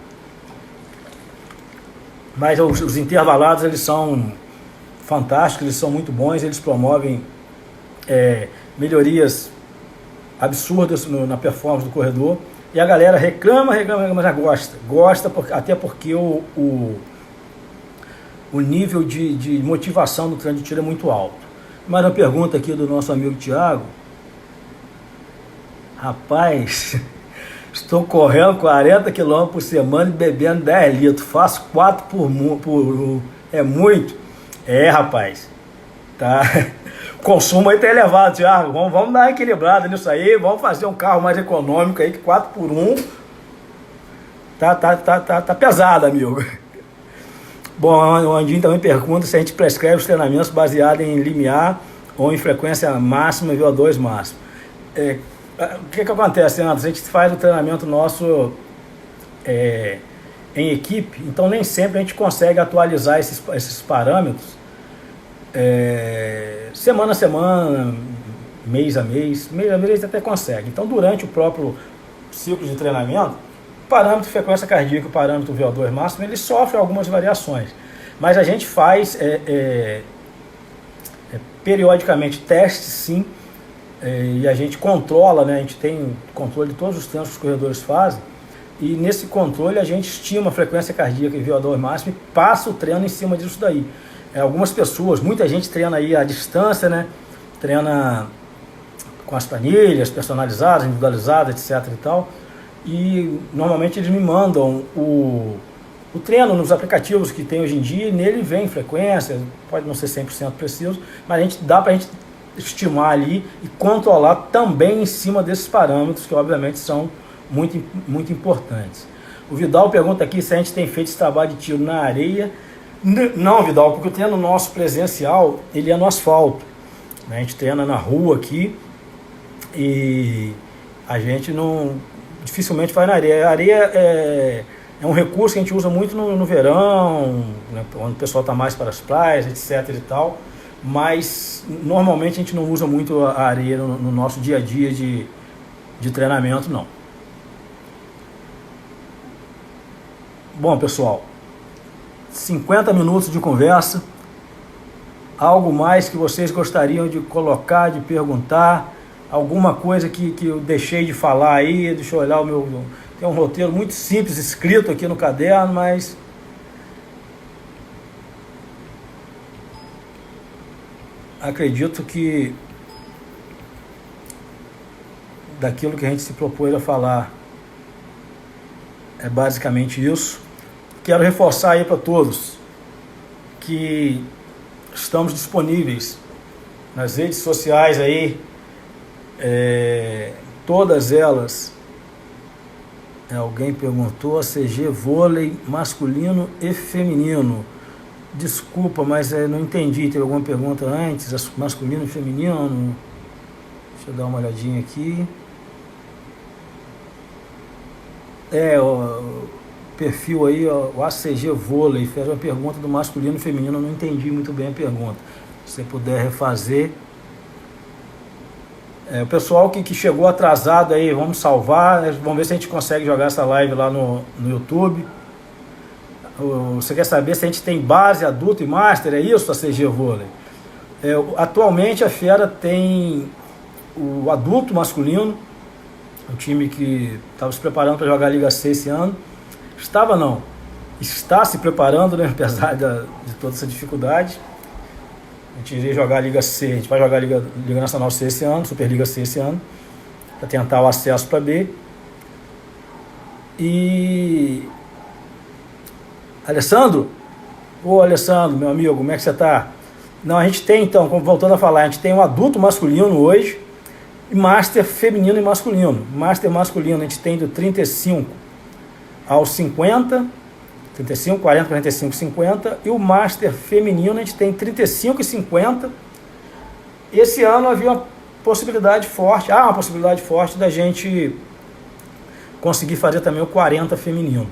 Mas os intervalados, eles são fantásticos, eles são muito bons, eles promovem melhorias absurdas na performance do corredor. E a galera reclama, mas gosta até porque o nível de motivação do treino de tiro é muito alto. Mais uma pergunta aqui do nosso amigo Thiago. Rapaz, estou correndo 40 km por semana e bebendo 10 litros. Faço 4 por é muito? Rapaz. Tá. O consumo aí tá elevado, Thiago. Vamos dar uma equilibrada nisso aí. Vamos fazer um carro mais econômico aí, que 4 por 1 tá pesado, amigo. Bom, o Andinho também pergunta se a gente prescreve os treinamentos baseados em limiar ou em frequência máxima e VO2 máximo. O que acontece, Anderson? A gente faz o treinamento nosso em equipe, então nem sempre a gente consegue atualizar esses parâmetros semana a semana, mês a mês a gente até consegue. Então, durante o próprio ciclo de treinamento, o parâmetro de frequência cardíaca e o parâmetro VO2 máximo, eles sofrem algumas variações, mas a gente faz periodicamente testes, sim, e a gente controla, né? A gente tem controle de todos os treinos que os corredores fazem, e nesse controle a gente estima a frequência cardíaca e VO2 máximo e passa o treino em cima disso daí. Algumas pessoas, muita gente treina aí à distância, né? Treina com as planilhas personalizadas, individualizadas, etc e tal, e normalmente eles me mandam o treino nos aplicativos que tem hoje em dia, e nele vem frequência, pode não ser 100% preciso, mas dá pra gente estimar ali e controlar também em cima desses parâmetros, que obviamente são muito, muito importantes. O Vidal pergunta aqui se a gente tem feito esse trabalho de tiro na areia. Não, Vidal, porque o treino nosso presencial, ele é no asfalto, né? A gente treina na rua aqui e a gente dificilmente faz na areia. A areia é um recurso que a gente usa muito no verão, né, onde o pessoal está mais para as praias, etc e tal, mas normalmente a gente não usa muito a areia no nosso dia a dia de treinamento, não. Bom, pessoal, 50 minutos de conversa. Algo mais que vocês gostariam de colocar, de perguntar? Alguma coisa que eu deixei de falar aí? Deixa eu olhar tem um roteiro muito simples escrito aqui no caderno, mas acredito que daquilo que a gente se propôs a falar é basicamente isso. Quero reforçar aí para todos que estamos disponíveis nas redes sociais aí, todas elas. Alguém perguntou a CG vôlei masculino e feminino. Desculpa, mas não entendi. Teve alguma pergunta antes? Masculino e feminino? Deixa eu dar uma olhadinha aqui. O perfil aí, ó, o ACG Vôlei, fez uma pergunta do masculino e feminino, eu não entendi muito bem a pergunta. Se você puder refazer. O pessoal que chegou atrasado aí, vamos salvar, vamos ver se a gente consegue jogar essa live lá no YouTube. Você quer saber se a gente tem base, adulto e master, é isso, ACG Vôlei? Atualmente a Fera tem o adulto masculino, um time que estava se preparando para jogar a Liga C esse ano. Está se preparando, né, apesar de toda essa dificuldade. A gente iria jogar a Liga C, a gente vai jogar a Liga Nacional C esse ano, Superliga C esse ano, para tentar o acesso para B. E Alessandro? Ô Alessandro, meu amigo, como é que você está? Não, a gente tem então, voltando a falar, a gente tem um adulto masculino hoje e Master feminino e masculino. Master masculino a gente tem do 35 aos 50, 35, 40, 45, 50, e o Master feminino a gente tem 35 e 50. Esse ano havia uma possibilidade forte da gente conseguir fazer também o 40 feminino.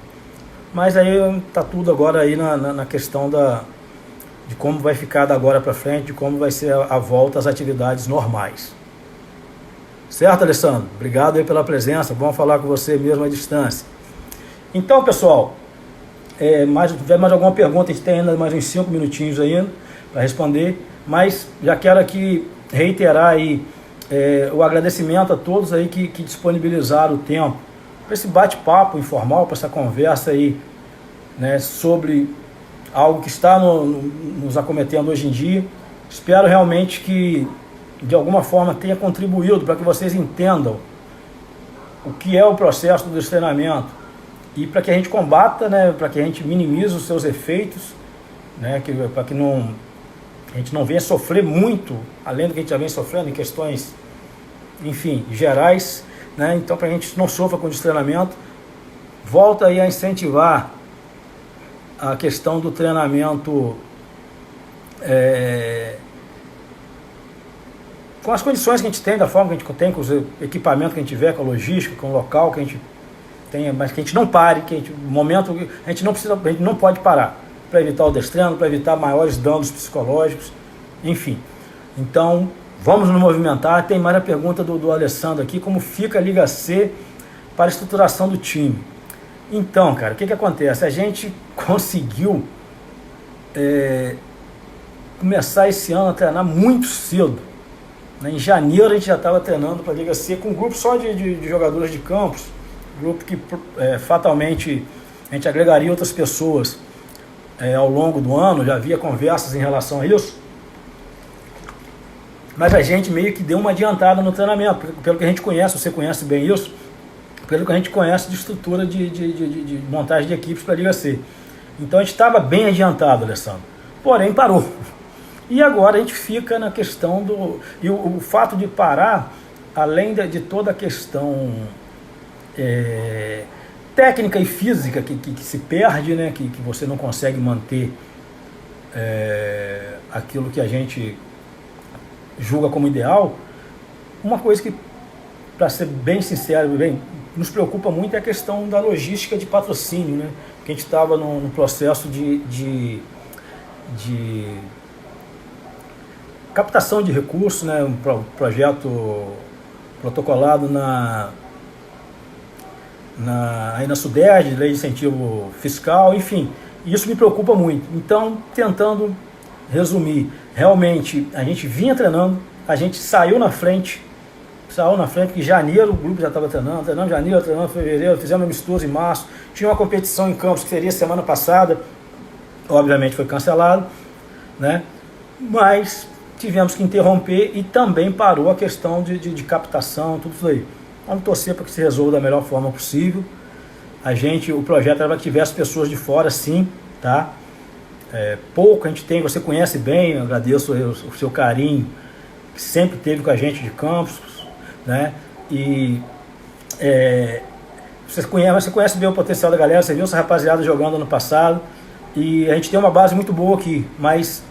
Mas aí tá tudo agora aí na questão de como vai ficar da agora para frente, de como vai ser a volta às atividades normais. Certo, Alessandro? Obrigado aí pela presença, bom falar com você mesmo à distância. Então, pessoal, se tiver mais alguma pergunta, a gente tem ainda mais uns 5 minutinhos ainda para responder, mas já quero aqui reiterar aí o agradecimento a todos aí que disponibilizaram o tempo para esse bate-papo informal, para essa conversa aí, né, sobre algo que está nos acometendo hoje em dia. Espero realmente que de alguma forma tenha contribuído para que vocês entendam o que é o processo do treinamento e para que a gente combata, né, para que a gente minimize os seus efeitos, né, para que a gente não venha sofrer muito, além do que a gente já vem sofrendo em questões, enfim, gerais, né, então para que a gente não sofra com o destreinamento. Volta aí a incentivar a questão do treinamento com as condições que a gente tem, da forma que a gente tem, com os equipamentos que a gente tiver, com a logística, com o local que a gente tenha, mas que a gente não pare, a gente não pode parar, para evitar o destreino, para evitar maiores danos psicológicos, enfim. Então, vamos nos movimentar. Tem mais a pergunta do Alessandro aqui, como fica a Liga C para a estruturação do time. Então, cara, o que acontece? A gente conseguiu começar esse ano a treinar muito cedo. Em janeiro a gente já estava treinando para a Liga C com um grupo só de jogadores de campos, grupo que fatalmente a gente agregaria outras pessoas ao longo do ano, já havia conversas em relação a isso, mas a gente meio que deu uma adiantada no treinamento, pelo que a gente conhece, você conhece bem isso, pelo que a gente conhece de estrutura de montagem de equipes para a Liga C. Então a gente estava bem adiantado, Alessandro, porém parou. E agora a gente fica na questão E o fato de parar, além de toda a questão técnica e física que se perde, né? Que você não consegue manter aquilo que a gente julga como ideal. Uma coisa que, para ser bem sincero, nos preocupa muito é a questão da logística de patrocínio, né? Porque a gente estava no processo de captação de recursos, né, um projeto protocolado aí na SUDERJ, Lei de Incentivo Fiscal, enfim, isso me preocupa muito. Então, tentando resumir, realmente a gente vinha treinando, a gente saiu na frente, porque em janeiro o grupo já estava treinando em janeiro, treinando em fevereiro, fizemos amistoso em março, tinha uma competição em Campos que seria semana passada, obviamente foi cancelado, né, mas tivemos que interromper e também parou a questão de captação, tudo isso aí. Vamos torcer para que se resolva da melhor forma possível. O projeto era para que tivesse pessoas de fora, sim, tá? Pouco a gente tem, você conhece bem, eu agradeço o seu carinho, que sempre teve com a gente de Campos, né? E você conhece bem o potencial da galera, você viu essa rapaziada jogando ano passado, e a gente tem uma base muito boa aqui, mas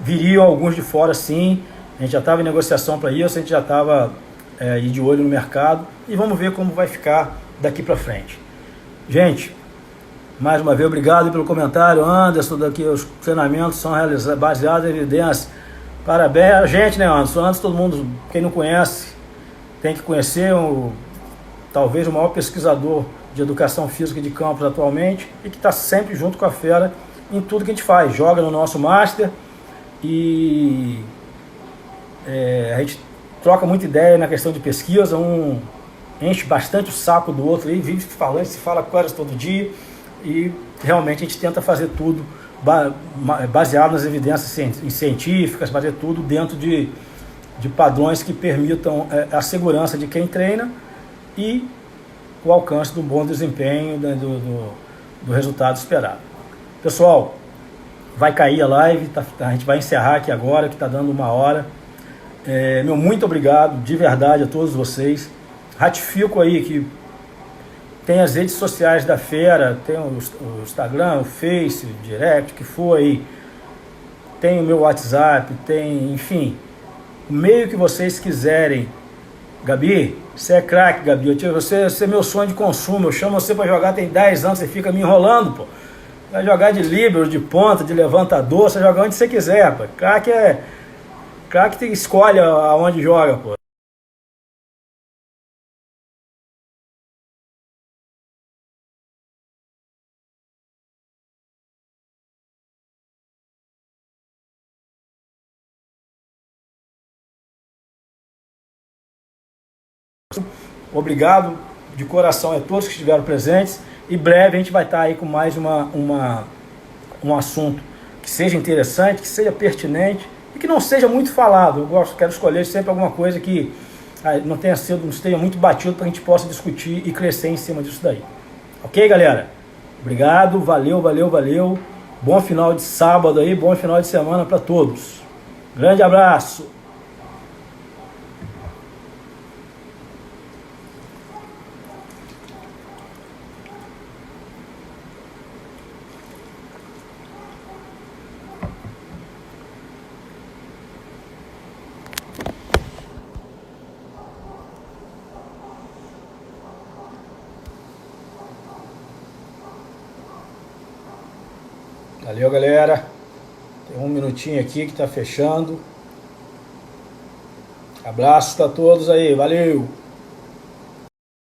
viriam alguns de fora sim, A gente já estava em negociação para isso, a gente já estava de olho no mercado e vamos ver como vai ficar daqui para frente. Gente, mais uma vez, obrigado pelo comentário, Anderson. Daqui os treinamentos são baseados em evidências. Parabéns a gente, né, Anderson? Anderson, todo mundo, quem não conhece, tem que conhecer, talvez o maior pesquisador de educação física de campos atualmente e que está sempre junto com a fera em tudo que a gente faz. Joga no nosso Master e a gente troca muita ideia na questão de pesquisa, enche bastante o saco do outro aí, vive falando, se fala quase todo dia e realmente a gente tenta fazer tudo baseado nas evidências científicas, fazer tudo dentro de padrões que permitam a segurança de quem treina e o alcance do bom desempenho, né, do resultado esperado. Pessoal, vai cair a live, a gente vai encerrar aqui agora, que está dando 1 hora. Meu muito obrigado de verdade a todos vocês. Ratifico aí que tem as redes sociais da fera, tem o Instagram, o Face, o Direct, o que for aí. Tem o meu WhatsApp, tem, enfim, o meio que vocês quiserem. Gabi, você é craque, Gabi. Você é meu sonho de consumo. Eu chamo você para jogar tem 10 anos, você fica me enrolando, pô. Vai jogar de líbero, de ponta, de levantador, você joga onde você quiser, pô. Craque que escolhe aonde joga, pô. Obrigado de coração a todos que estiveram presentes. E breve a gente vai estar aí com mais um assunto que seja interessante, que seja pertinente e que não seja muito falado. Quero escolher sempre alguma coisa que não esteja muito batido para a gente possa discutir e crescer em cima disso daí. Ok, galera? Obrigado, valeu. Bom final de sábado aí, bom final de semana para todos. Grande abraço. Valeu, galera. Tem 1 minutinho aqui que tá fechando. Abraços a todos aí. Valeu.